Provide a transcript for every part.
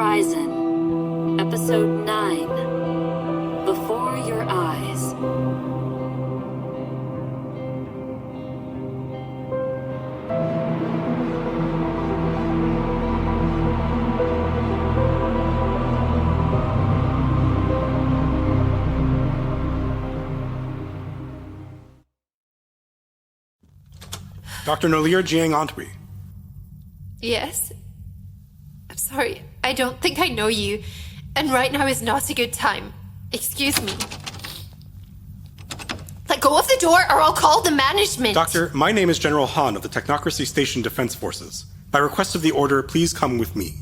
Horizon, Episode 9, Before Your Eyes. Dr. Nolira Jiang-Antwi. Yes? I'm sorry, I don't think I know you, and right now is not a good time. Excuse me. Let go of the door or I'll call the management. Doctor, my name is General Han of the Technocracy Station Defense Forces. By request of the Order, please come with me.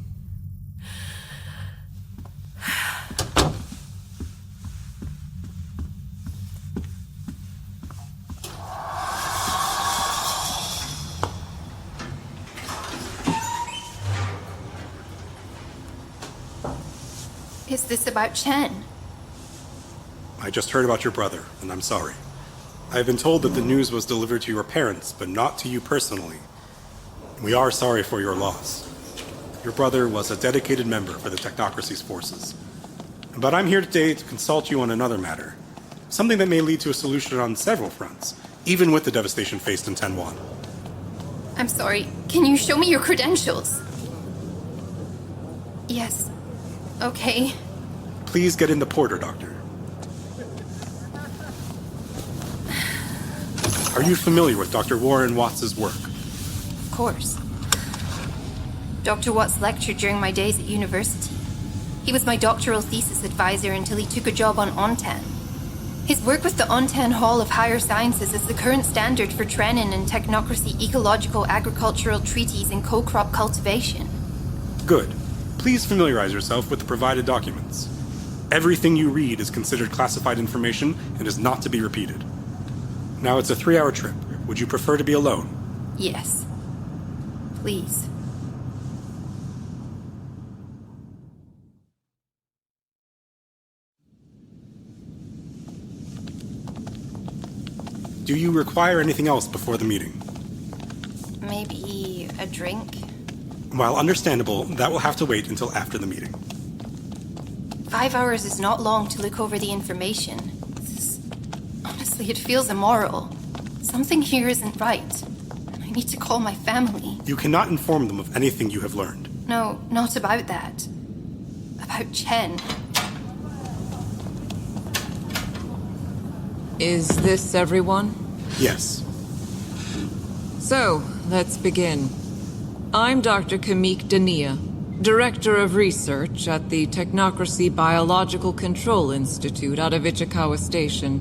Is this about Shen? I just heard about your brother, and I'm sorry. I have been told that the news was delivered to your parents, but not to you personally. We are sorry for your loss. Your brother was a dedicated member for the Technocracy's forces. But I'm here today to consult you on another matter. Something that may lead to a solution on several fronts, even with the devastation faced in Tenwan. I'm sorry, can you show me your credentials? Yes. Okay. Please get in the porter, Doctor. Are you familiar with Dr. Warren Watts' work? Of course. Dr. Watts lectured during my days at university. He was my doctoral thesis advisor until he took a job on Ontan. His work with the Ontan Hall of Higher Sciences is the current standard for Trenin and Technocracy ecological agricultural treaties in co-crop cultivation. Good. Please familiarize yourself with the provided documents. Everything you read is considered classified information and is not to be repeated. Now it's a 3-hour trip. Would you prefer to be alone? Yes. Please. Do you require anything else before the meeting? Maybe a drink? While understandable, that will have to wait until after the meeting. 5 hours is not long to look over the information. Honestly, it feels immoral. Something here isn't right. I need to call my family. You cannot inform them of anything you have learned. No, not about that. About Shen. Is this everyone? Yes. So, let's begin. I'm Dr. Kamik Dania, Director of Research at the Technocracy Biological Control Institute out of Ichikawa Station.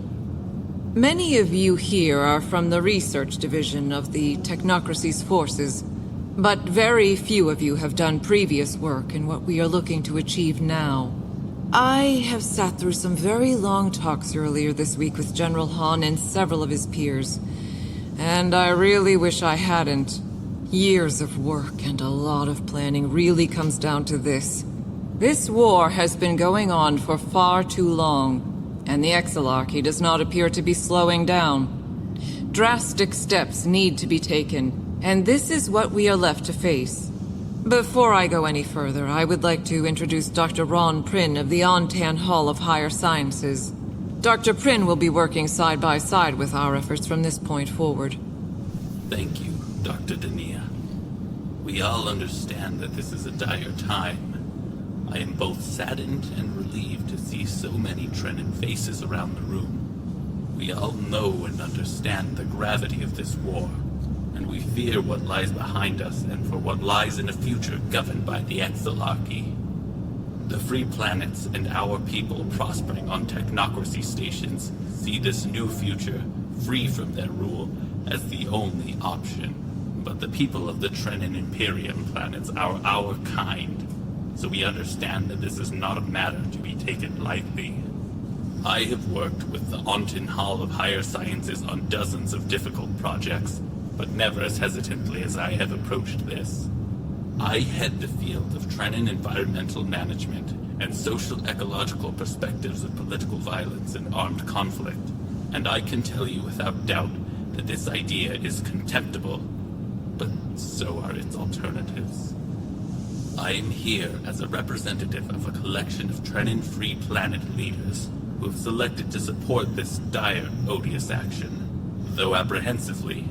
Many of you here are from the research division of the Technocracy's forces, but very few of you have done previous work in what we are looking to achieve now. I have sat through some very long talks earlier this week with General Han and several of his peers, and I really wish I hadn't. Years of work and a lot of planning really comes down to this. This war has been going on for far too long, and the Exarchy does not appear to be slowing down. Drastic steps need to be taken, and this is what we are left to face. Before I go any further, I would like to introduce Dr. Prin of the Ontan Hall of Higher Sciences. Dr. Prin will be working side by side with our efforts from this point forward. Thank you, Dr. Dania. We all understand that this is a dire time. I am both saddened and relieved to see so many Trenin faces around the room. We all know and understand the gravity of this war, and we fear what lies behind us and for what lies in a future governed by the Exarchy. The free planets and our people prospering on technocracy stations see this new future, free from their rule, as the only option. But the people of the Trenin Imperium planets are our kind, so we understand that this is not a matter to be taken lightly. I have worked with the Ontan Hall of Higher Sciences on dozens of difficult projects, but never as hesitantly as I have approached this. I head the field of Trenin environmental management and social ecological perspectives of political violence and armed conflict, and I can tell you without doubt that this idea is contemptible, but so are its alternatives. I am here as a representative of a collection of Trenin-free planet leaders who have selected to support this dire, odious action. Though apprehensively,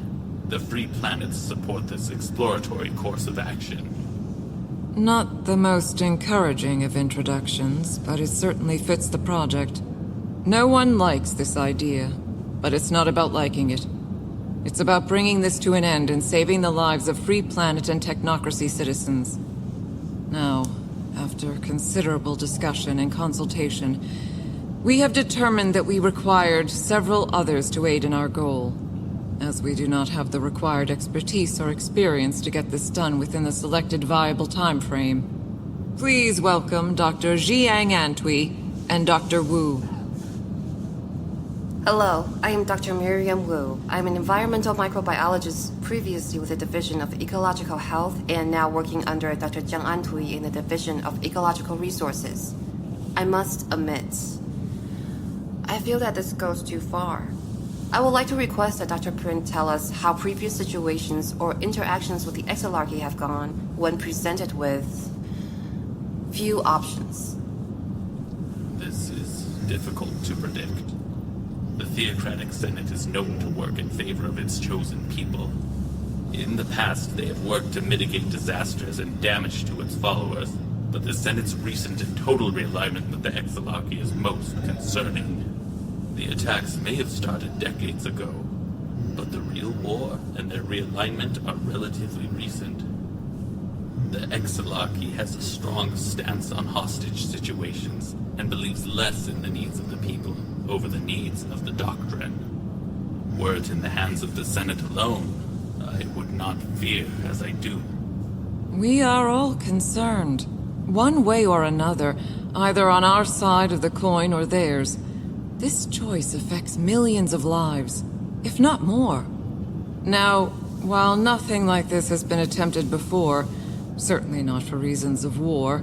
the free planets support this exploratory course of action. Not the most encouraging of introductions, but it certainly fits the project. No one likes this idea, but it's not about liking it. It's about bringing this to an end and saving the lives of free planet and technocracy citizens. Now, after considerable discussion and consultation, we have determined that we required several others to aid in our goal, as we do not have the required expertise or experience to get this done within the selected viable time frame. Please welcome Dr. Jiang-Antwi and Dr. Wu. Hello, I am Dr. Miriam Wu. I'm an environmental microbiologist previously with the Division of Ecological Health and now working under Dr. Jiang-Antwi in the Division of Ecological Resources. I must admit, I feel that this goes too far. I would like to request that Dr. Prin tell us how previous situations or interactions with the Exarchy have gone when presented with few options. This is difficult to predict. The Theocratic Senate is known to work in favor of its chosen people. In the past, they have worked to mitigate disasters and damage to its followers, but the Senate's recent and total realignment with the Exarchy is most concerning. The attacks may have started decades ago, but the real war and their realignment are relatively recent. The Exarchy has a strong stance on hostage situations and believes less in the needs of the people over the needs of the doctrine. Were it in the hands of the Senate alone, I would not fear as I do. We are all concerned, one way or another, either on our side of the coin or theirs. This choice affects millions of lives, if not more. Now, while nothing like this has been attempted before, certainly not for reasons of war,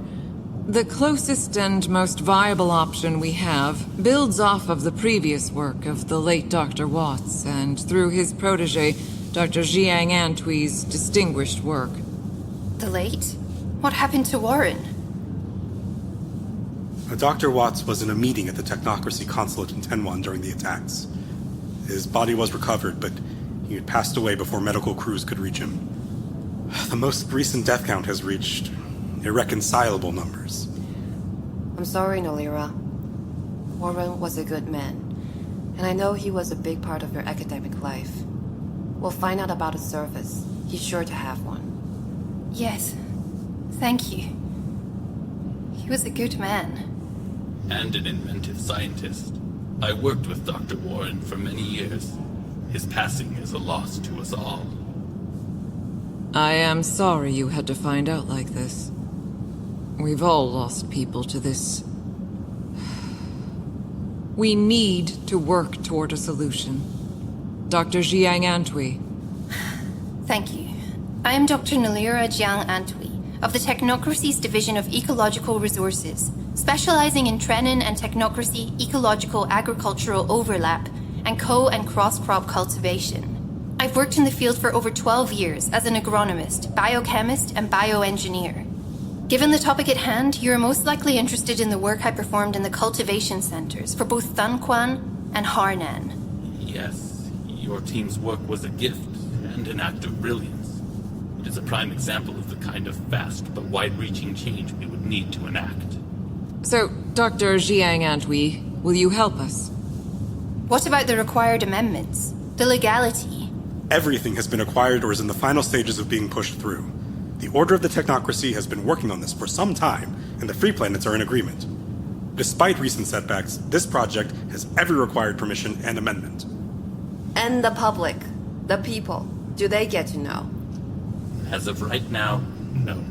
the closest and most viable option we have builds off of the previous work of the late Dr. Watts and through his protege, Dr. Jiang-Antwi's distinguished work. The late? What happened to Warren? Dr. Watts was in a meeting at the Technocracy Consulate in Tenwan during the attacks. His body was recovered, but he had passed away before medical crews could reach him. The most recent death count has reached irreconcilable numbers. I'm sorry, Nolira. Warren was a good man, and I know he was a big part of your academic life. We'll find out about his service. He's sure to have one. Yes. Thank you. He was a good man. And an inventive scientist. I worked with Dr. Warren for many years. His passing is a loss to us all. I am sorry you had to find out like this. We've all lost people to this. We need to work toward a solution. Dr. Jiang-Antwi. Thank you. I am Dr. Nolira Jiang-Antwi of the Technocracy's Division of Ecological Resources, specializing in Trenin and Technocracy ecological agricultural overlap and co- and cross-crop cultivation. I've worked in the field for over 12 years as an agronomist, biochemist, and bioengineer. Given the topic at hand, you're most likely interested in the work I performed in the cultivation centers for both Dunquan and Harnan. Yes, your team's work was a gift and an act of brilliance. It is a prime example of the kind of vast but wide-reaching change we would need to enact. So, Dr. Jiang-Antwi, will you help us? What about the required amendments? The legality? Everything has been acquired or is in the final stages of being pushed through. The Order of the Technocracy has been working on this for some time, and the Free Planets are in agreement. Despite recent setbacks, this project has every required permission and amendment. And the public, the people, do they get to know? As of right now, no.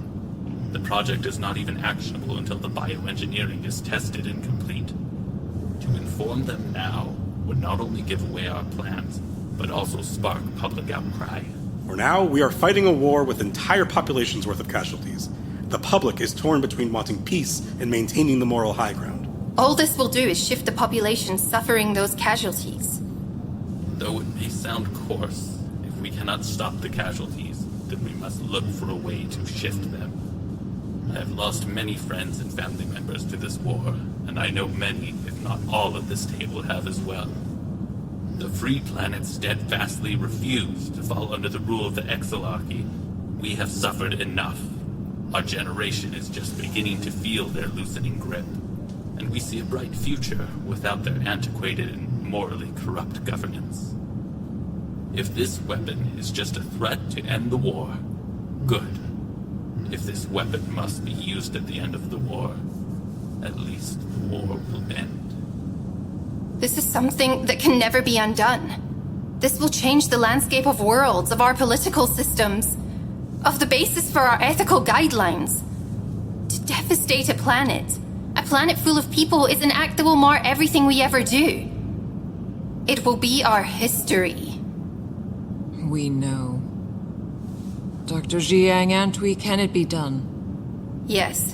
The project is not even actionable until the bioengineering is tested and complete. To inform them now would not only give away our plans, but also spark public outcry. For now, we are fighting a war with entire populations worth of casualties. The public is torn between wanting peace and maintaining the moral high ground. All this will do is shift the population suffering those casualties. Though it may sound coarse, if we cannot stop the casualties, then we must look for a way to shift them. I have lost many friends and family members to this war, and I know many, if not all of this table have as well. The free planets steadfastly refuse to fall under the rule of the Exarchy. We have suffered enough. Our generation is just beginning to feel their loosening grip, and we see a bright future without their antiquated and morally corrupt governance. If this weapon is just a threat to end the war, good. If this weapon must be used at the end of the war, at least the war will end. This is something that can never be undone. This will change the landscape of worlds, of our political systems, of the basis for our ethical guidelines. To devastate a planet full of people, is an act that will mar everything we ever do. It will be our history. We know. Dr. Jiang-Antwi, can it be done? Yes.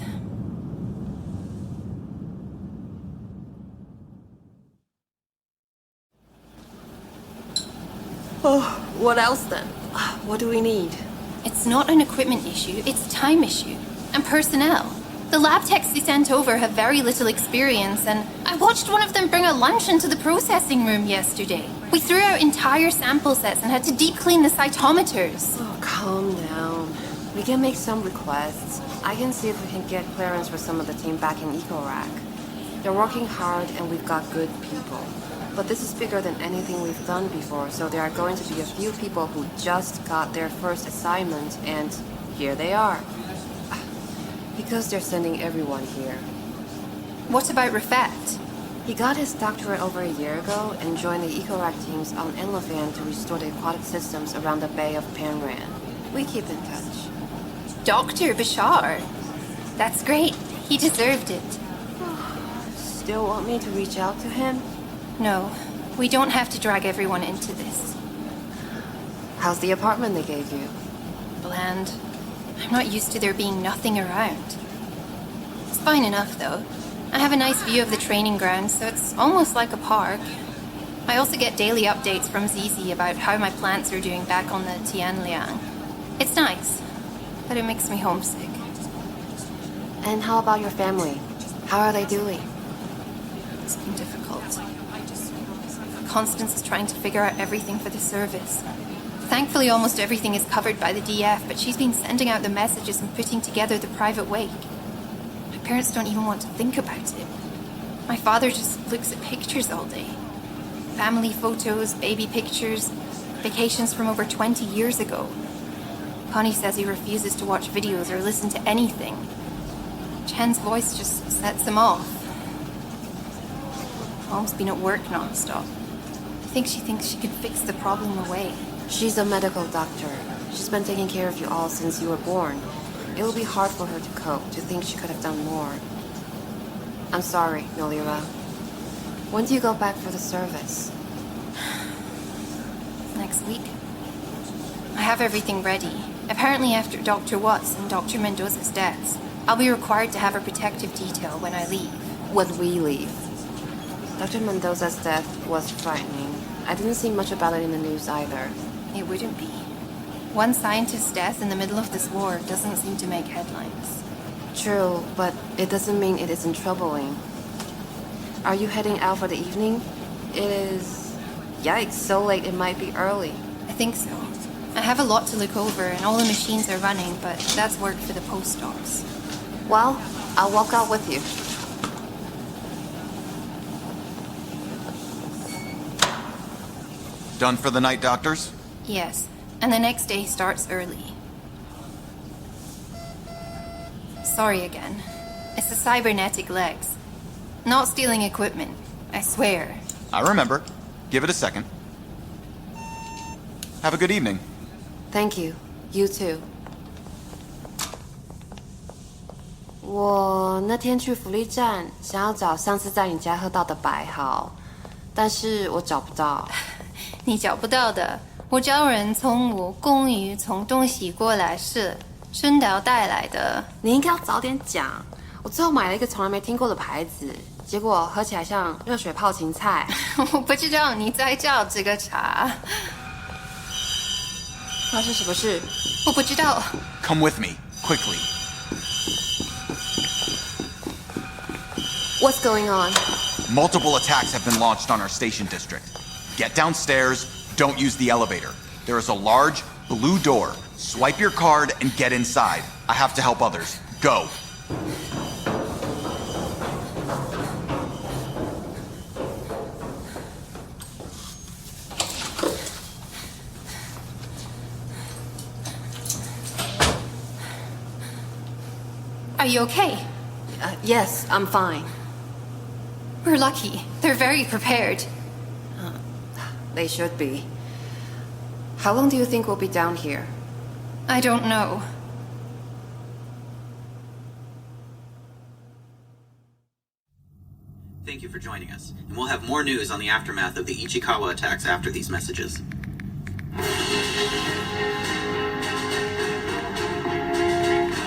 Oh, what else then? What do we need? It's not an equipment issue, it's a time issue. And personnel. The lab techs they sent over have very little experience, and I watched one of them bring a lunch into the processing room yesterday. We threw out entire sample sets and had to deep clean the cytometers. Oh, calm down. We can make some requests. I can see if we can get clearance for some of the team back in EcoRack. They're working hard and we've got good people. But this is bigger than anything we've done before, so there are going to be a few people who just got their first assignment, and here they are. Because they're sending everyone here. What about Rafat? He got his doctorate over a year ago and joined the EcoRack teams on Enlefan to restore the aquatic systems around the Bay of Panran. We keep in touch. Dr. Bashar. That's great. He deserved it. Still want me to reach out to him? No, we don't have to drag everyone into this. How's the apartment they gave you? Bland. I'm not used to there being nothing around. It's fine enough, though. I have a nice view of the training grounds, so it's almost like a park. I also get daily updates from Zizi about how my plants are doing back on the Tián Liàng. It's nice, but it makes me homesick. And how about your family? How are they doing? It's been difficult. Constance is trying to figure out everything for the service. Thankfully, almost everything is covered by the DF, but she's been sending out the messages and putting together the private wake. My parents don't even want to think about it. My father just looks at pictures all day. Family photos, baby pictures, vacations from over 20 years ago. Connie says he refuses to watch videos or listen to anything. Chen's voice just sets him off. Mom's been at work non-stop. I think she thinks she could fix the problem away. She's a medical doctor. She's been taking care of you all since you were born. It will be hard for her to cope, to think she could have done more. I'm sorry, Nolira. When do you go back for the service? Next week. I have everything ready. Apparently after Dr. Watts and Dr. Mendoza's deaths, I'll be required to have a protective detail when I leave. When we leave. Dr. Mendoza's death was frightening. I didn't see much about it in the news either. It wouldn't be. One scientist's death in the middle of this war doesn't seem to make headlines. True, but it doesn't mean it isn't troubling. Are you heading out for the evening? It is... Yikes, so late it might be early. I think so. I have a lot to look over and all the machines are running, but that's work for the postdocs. Well, I'll walk out with you. Done for the night, doctors? Yes, and the next day starts early. Sorry again. It's the cybernetic legs. Not stealing equipment, I swear. I remember. Give it a second. Have a good evening. Thank you. You too. 我那天去福利站，想要找上次在你家喝到的白毫，但是我找不到。你找不到的，我找人从我公寓从东西过来是顺道带来的。你应该要早点讲。我最后买了一个从来没听过的牌子，结果喝起来像热水泡芹菜。我不知道你在叫这个茶。发生什么事？我不知道。 Come with me, quickly. What's going on? Multiple attacks have been launched on our station district. Get downstairs, don't use the elevator. There is a large, blue door. Swipe your card and get inside. I have to help others. Go. Are you okay? Yes, I'm fine. We're lucky. They're very prepared. They should be. How long do you think we'll be down here? I don't know. Thank you for joining us, and we'll have more news on the aftermath of the Ichikawa attacks after these messages.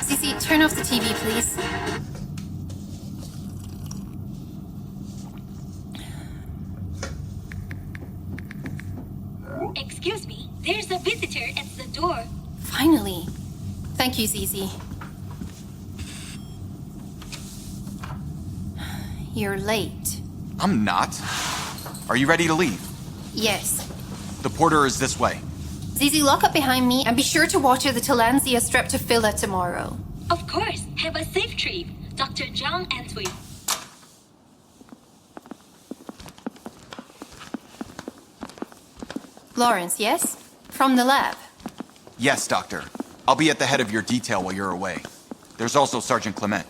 Cece, turn off the TV, please. Excuse me, there's a visitor at the door. Finally. Thank you, Zizi. You're late. I'm not. Are you ready to leave? Yes. The porter is this way. Zizi, lock up behind me and be sure to water the Tillandsia streptophila tomorrow. Of course, have a safe trip, Dr. Jiang-Antwi. Lawrence, yes? From the lab. Yes, Doctor. I'll be at the head of your detail while you're away. There's also Sergeant Clément.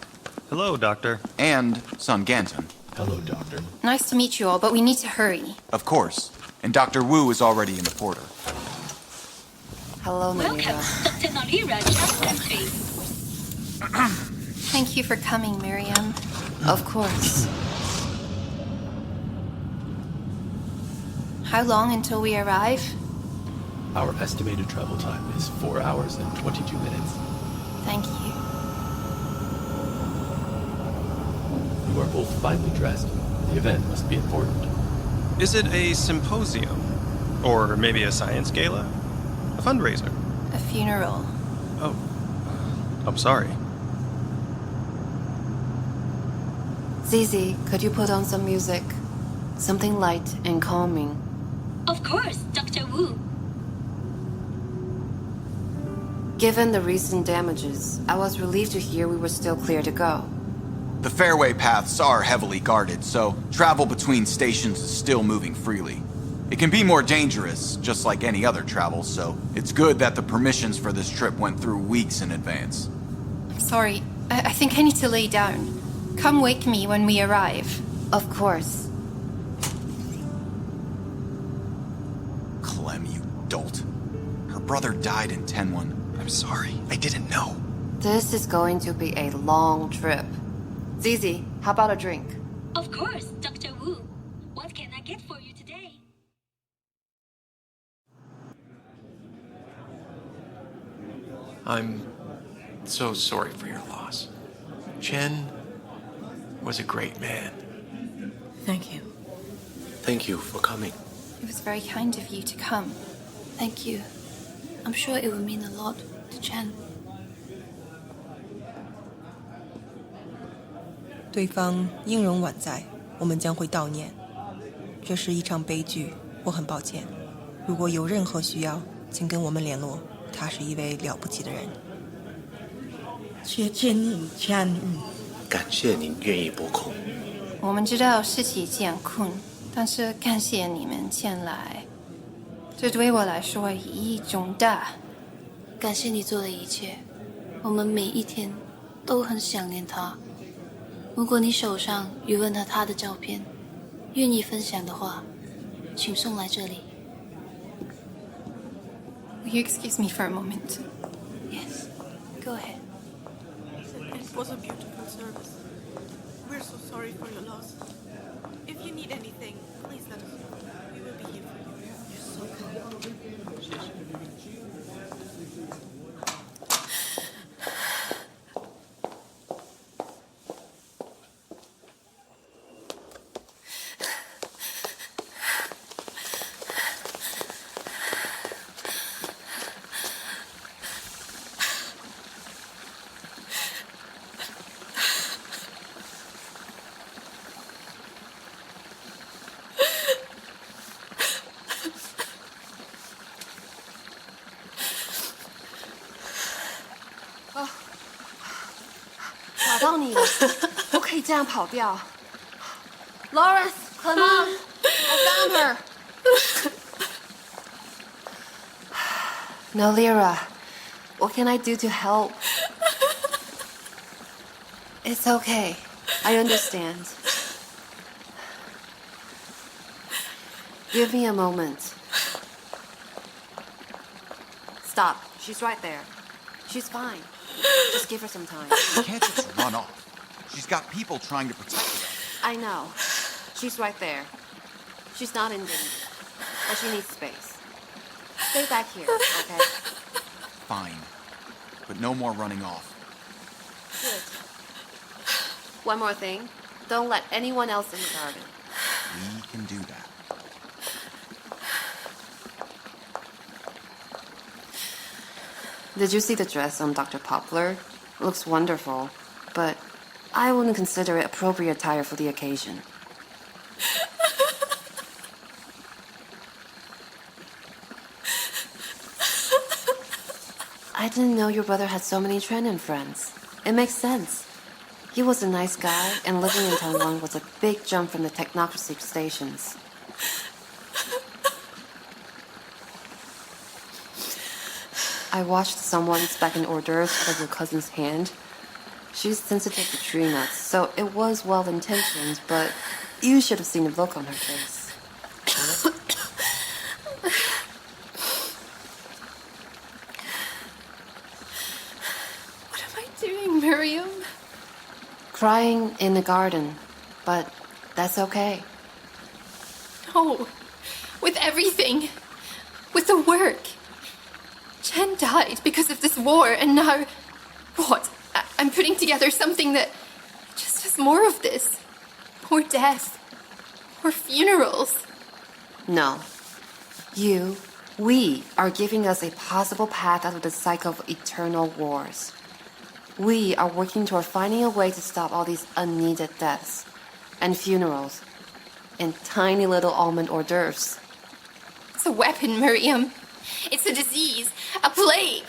Hello, Doctor. And son Gantun. Hello, Doctor. Nice to meet you all, but we need to hurry. Of course. And Dr. Wu is already in the porter. Hello, Welcome, Nolira. Dr. Nolira Jiang-Antwi. Thank you for coming, Miriam. Of course. How long until we arrive? Our estimated travel time is 4 hours and 22 minutes. Thank you. You are both finely dressed. The event must be important. Is it a symposium? Or maybe a science gala? A fundraiser? A funeral. Oh, I'm sorry. Zizi, could you put on some music? Something light and calming. Of course, Dr. Wu. Given the recent damages, I was relieved to hear we were still clear to go. The fairway paths are heavily guarded, so travel between stations is still moving freely. It can be more dangerous, just like any other travel, so it's good that the permissions for this trip went through weeks in advance. I'm sorry. I think I need to lay down. Come wake me when we arrive. Of course. Clem, you dolt. Her brother died in 10-1. I'm sorry, I didn't know. This is going to be a long trip. Zizi, how about a drink? Of course, Dr. Wu. What can I get for you today? I'm so sorry for your loss. Shen was a great man. Thank you. Thank you for coming. It was very kind of you to come. Thank you. I'm sure it will mean a lot to Chen. 对方音容宛在，我们将会悼念。这是一场悲剧，我很抱歉。如果有任何需要，请跟我们联络。他是一位了不起的人。谢谢你参与。感谢您愿意拨空。我们知道事情艰困，但是感谢你们前来，这对我来说意义重大。感谢你做的一切，我们每一天都很想念他。如果你手上有问他的照片，愿意分享的话，请送来这里。Will you excuse me for a moment? Yes, go ahead. It was a beautiful service. We're so sorry for your loss. If you need anything, please let us know. We will be here for you. You're so kind. 要你了，不可以这样跑掉。Lawrence, Clément, I found her. Nolira, what can I do to help? It's okay. I understand. Give me a moment. Stop. She's right there. She's fine. Just give her some time. You can't just run off. She's got people trying to protect her. I know. She's right there. She's not in danger. But she needs space. Stay back here, okay? Fine. But no more running off. Good. One more thing. Don't let anyone else in the garden. We can do that. Did you see the dress on Dr. Poplar? Looks wonderful, but I wouldn't consider it appropriate attire for the occasion. I didn't know your brother had so many Trenin friends. It makes sense. He was a nice guy, and living in Taiwan was a big jump from the technocracy stations. I watched someone's back in hors d'oeuvres out of your cousin's hand. She's sensitive to tree nuts, so it was well-intentioned, but you should have seen the look on her face. What am I doing, Miriam? Crying in the garden, but that's okay. No. With everything. With the work. Chen died because of this war, and now... What? I'm putting together something that just has more of this. More death. More funerals. No. We are giving us a possible path out of the cycle of eternal wars. We are working toward finding a way to stop all these unneeded deaths and funerals and tiny little almond hors d'oeuvres. It's a weapon, Miriam. It's a disease. A plague.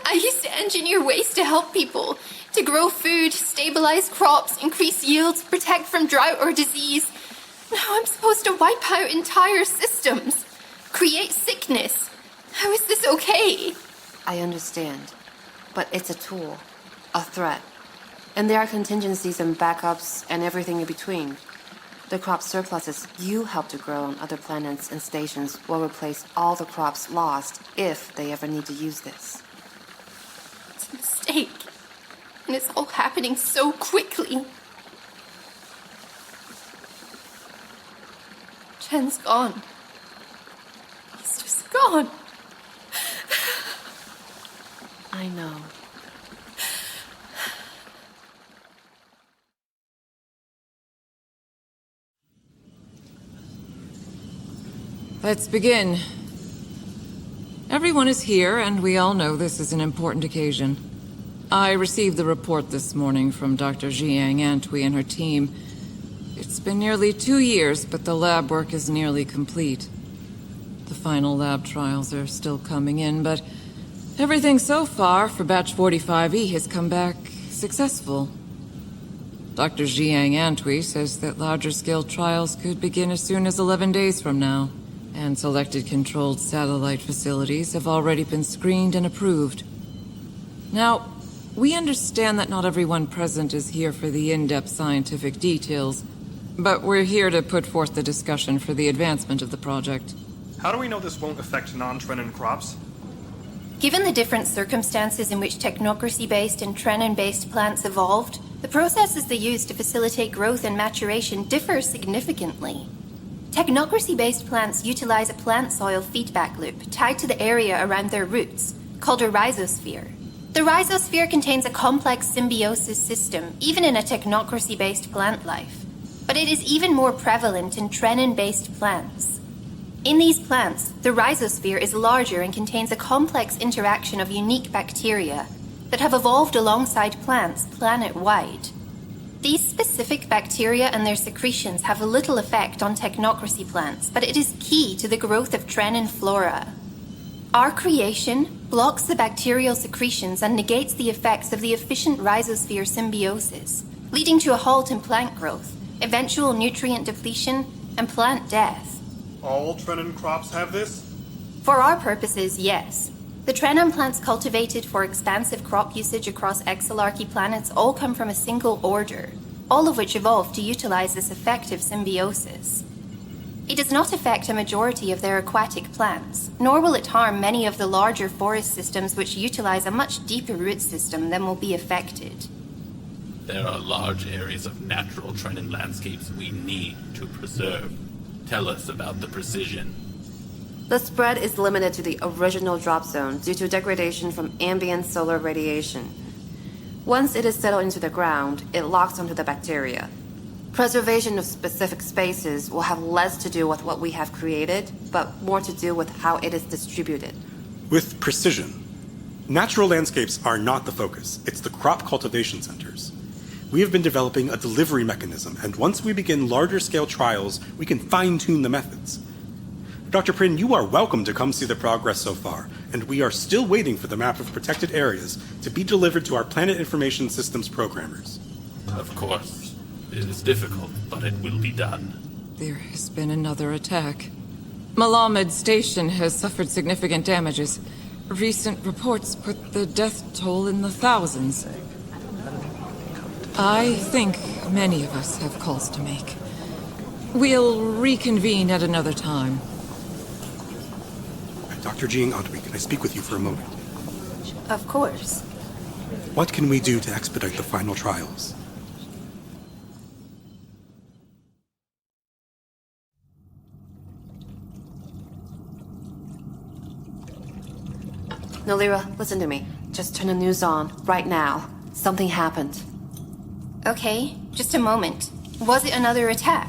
I used to engineer ways to help people. To grow food, stabilize crops, increase yields, protect from drought or disease. Now I'm supposed to wipe out entire systems. Create sickness. How is this okay? I understand. But it's a tool. A threat. And there are contingencies and backups and everything in between. The crop surpluses you help to grow on other planets and stations will replace all the crops lost if they ever need to use this. It's a mistake. And it's all happening so quickly. Chen's gone. He's just gone. I know. Let's begin. Everyone is here, and we all know this is an important occasion. I received the report this morning from Dr. Jiang-Antwi and her team. It's been nearly 2 years, but the lab work is nearly complete. The final lab trials are still coming in, but everything so far for Batch 45E has come back successful. Dr. Jiang-Antwi says that larger-scale trials could begin as soon as 11 days from now, and selected controlled satellite facilities have already been screened and approved. Now, we understand that not everyone present is here for the in-depth scientific details, but we're here to put forth the discussion for the advancement of the project. How do we know this won't affect non-Trenin crops? Given the different circumstances in which technocracy-based and Trenin-based plants evolved, the processes they use to facilitate growth and maturation differ significantly. Technocracy-based plants utilize a plant soil feedback loop tied to the area around their roots, called a rhizosphere. The rhizosphere contains a complex symbiosis system, even in a technocracy-based plant life. But it is even more prevalent in Trenin-based plants. In these plants, the rhizosphere is larger and contains a complex interaction of unique bacteria that have evolved alongside plants planet-wide. These specific bacteria and their secretions have little effect on technocracy plants, but it is key to the growth of Trenin flora. Our creation, blocks the bacterial secretions and negates the effects of the efficient rhizosphere symbiosis, leading to a halt in plant growth, eventual nutrient depletion, and plant death. All Trenin crops have this? For our purposes, yes. The Trenin plants cultivated for expansive crop usage across exolarchy planets all come from a single order, all of which evolved to utilize this effective symbiosis. It does not affect a majority of their aquatic plants, nor will it harm many of the larger forest systems which utilize a much deeper root system than will be affected. There are large areas of natural Trenin landscapes we need to preserve. Tell us about the precision. The spread is limited to the original drop zone due to degradation from ambient solar radiation. Once it is settled into the ground, it locks onto the bacteria. Preservation of specific spaces will have less to do with what we have created, but more to do with how it is distributed. With precision. Natural landscapes are not the focus. It's the crop cultivation centers. We have been developing a delivery mechanism, and once we begin larger-scale trials, we can fine-tune the methods. Dr. Prin, you are welcome to come see the progress so far, and we are still waiting for the map of protected areas to be delivered to our Planet Information Systems programmers. Of course. It is difficult, but it will be done. There has been another attack. Nolira Station has suffered significant damages. Recent reports put the death toll in the thousands. I think many of us have calls to make. We'll reconvene at another time. Dr. Jiang-Antwi, can I speak with you for a moment? Of course. What can we do to expedite the final trials? Nolira, listen to me. Just turn the news on, right now. Something happened. Okay, just a moment. Was it another attack?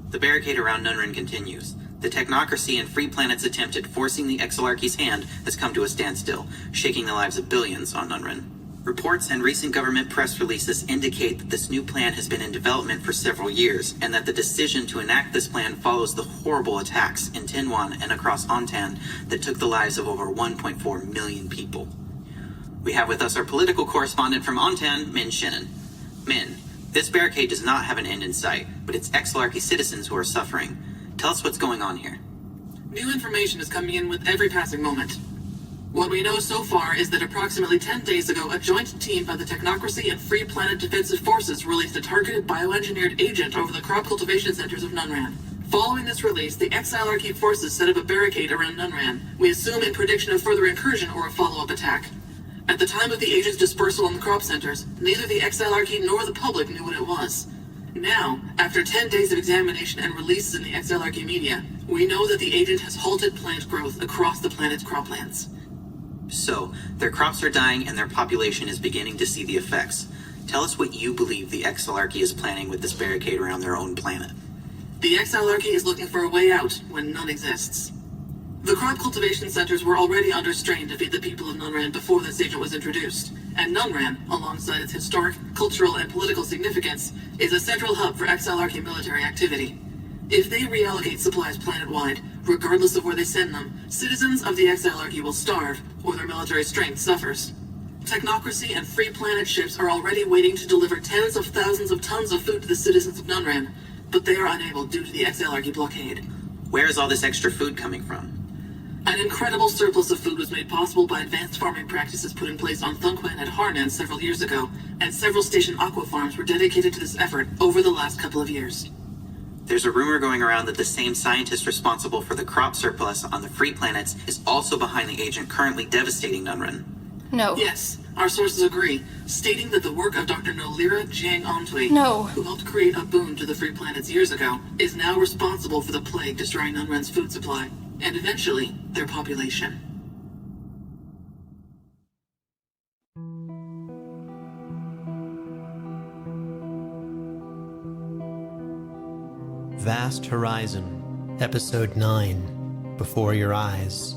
The barricade around Nunren continues. The technocracy and Free Planet's attempt at forcing the Exolarchy's hand has come to a standstill, shaking the lives of billions on Nunren. Reports and recent government press releases indicate that this new plan has been in development for several years, and that the decision to enact this plan follows the horrible attacks in Tinwan and across Ontan that took the lives of over 1.4 million people. We have with us our political correspondent from Ontan, Min Shen. Min, this barricade does not have an end in sight, but it's Exolarchy citizens who are suffering. Tell us what's going on here. New information is coming in with every passing moment. What we know so far is that approximately 10 days ago, a joint team by the Technocracy and Free Planet Defensive Forces released a targeted bioengineered agent over the crop cultivation centers of Nunran. Following this release, the Exilarchy forces set up a barricade around Nunran, we assume in prediction of further incursion or a follow-up attack. At the time of the agent's dispersal on the crop centers, neither the Exilarchy nor the public knew what it was. Now, after 10 days of examination and releases in the Exilarchy media, we know that the agent has halted plant growth across the planet's croplands. So, their crops are dying and their population is beginning to see the effects. Tell us what you believe the Exilarchy is planning with this barricade around their own planet. The Exilarchy is looking for a way out when none exists. The crop cultivation centers were already under strain to feed the people of Nunran before this agent was introduced, and Nunran, alongside its historic, cultural, and political significance, is a central hub for Exilarchy military activity. If they reallocate supplies planet-wide, regardless of where they send them, citizens of the Exilarchy will starve, or their military strength suffers. Technocracy and Free Planet ships are already waiting to deliver tens of thousands of tons of food to the citizens of Nunran, but they are unable due to the Exilarchy blockade. Where is all this extra food coming from? An incredible surplus of food was made possible by advanced farming practices put in place on Thunquan and Harnan several years ago, and several station aqua farms were dedicated to this effort over the last couple of years. There's a rumor going around that the same scientist responsible for the crop surplus on the Free Planets is also behind the agent currently devastating Nunren. No. Yes, our sources agree, stating that the work of Dr. Nolira Jiang-Antwi, No. who helped create a boon to the Free Planets years ago, is now responsible for the plague destroying Nunren's food supply, and eventually, their population. Vast Horizon, Episode 9, Before Your Eyes.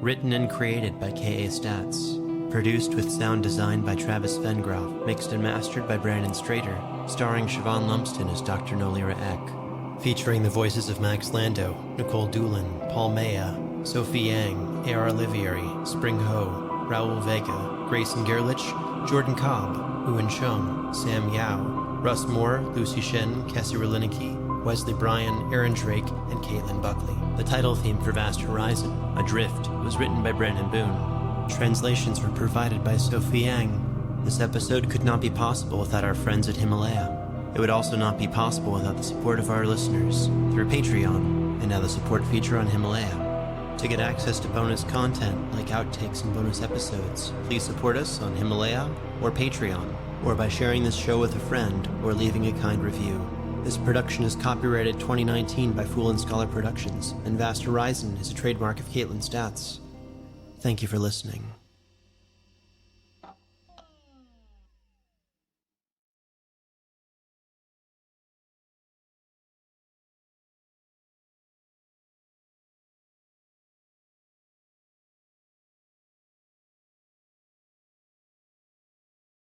Written and created by K.A. Statz. Produced with sound design by Travis Vengroff. Mixed and mastered by Brandon Strader. Starring Siobhan Lumsden as Dr. Nolira Eck. Featuring the voices of Max Lando, Nicole Doolin, Paul Mella, Sophie Yang, A.R. Olivieri, Spring Ho, Raul Vega, Grayson Gerlich, Jordan Cobb, Ewan Chung, Sam Yeow, Russ Moore, Lucy Shen, Cassie Rolinecki, Wesley Bryan, Aaron Drake, and Caitlin Buckley. The title theme for Vast Horizon, Adrift, was written by Brandon Boone. Translations were provided by Sophie Yang. This episode could not be possible without our friends at Himalaya. It would also not be possible without the support of our listeners through Patreon, and now the support feature on Himalaya. To get access to bonus content like outtakes and bonus episodes, please support us on Himalaya or Patreon, or by sharing this show with a friend or leaving a kind review. This production is copyrighted 2019 by Fool and Scholar Productions, and Vast Horizon is a trademark of Caitlin Statz. Thank you for listening.